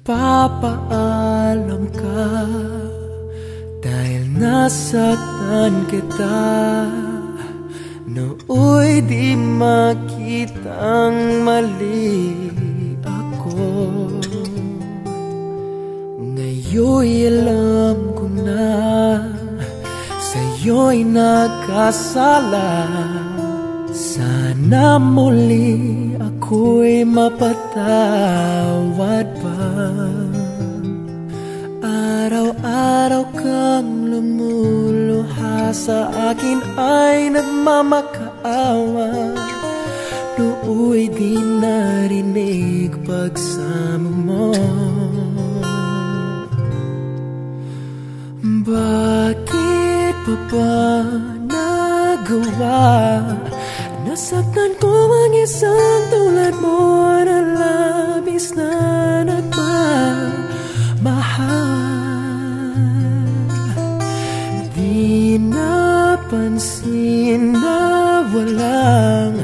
Nagpapaalam ka dahil nasaktan kita. Nooy di makitang mali ako. Ngayon'y alam ko na sa'yo'y nagkasala. Sana muli ako'y mapatawad pa. Araw-araw kang lumuluha sa akin ay nagmamakaawa. Nooy di narinig pagsamo mo. Bakit pa ba nagawa? Nasaktan ko ang isang tulad mo na labis na nagmamahal. Di napansin na walang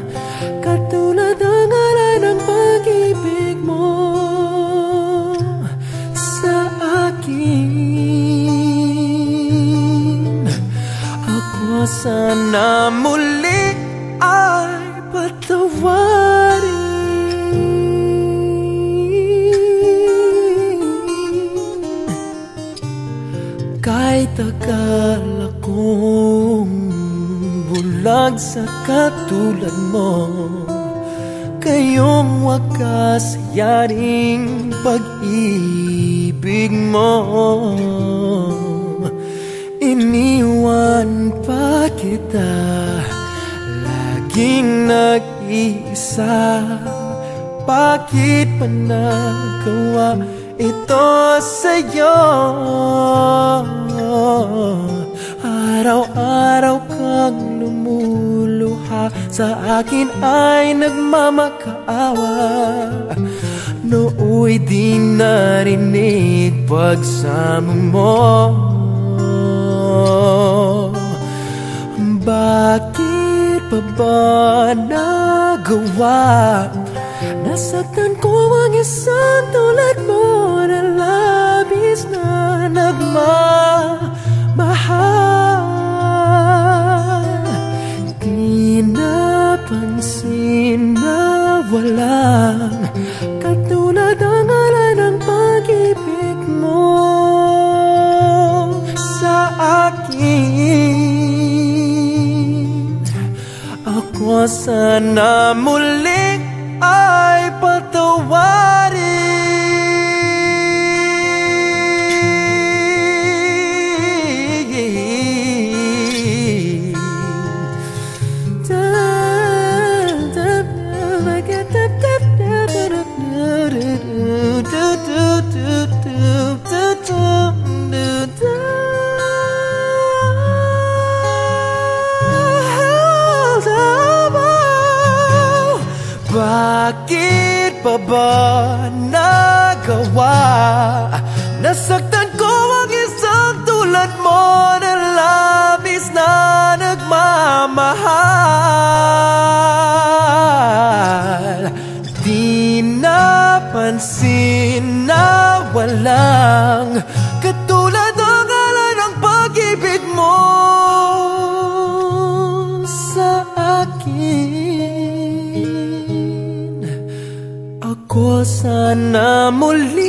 katulad ang ngalan ng pag-ibig mo sa akin. Ako sana muli ay patawarin. Kahit akala kong bulag sa katulad mo, kayong wakas yaring pag-ibig mo. Iniwan pa kita, laging nag-iisa. Bakit pa nagawa ito sa'yo? Araw-araw kang lumuluha sa akin ay nagmamakaawa. Nooy di narinig pagsamo mo. Bakit pa ba nagawa? Nasaktan ko ang isang tulad mo na labis na nagmamahal. Di napansin na walang katulad ang ngalan ng pag-ibig mo sa akin. Ako sana muli ay patawarin. Bakit pa ba nagawa? Nasaktan ko ang isang tulad mo na labis na nagmamahal. Di napansin na walang katulad ang ngalan ng pag-ibig mo sa akin. Ako sana muli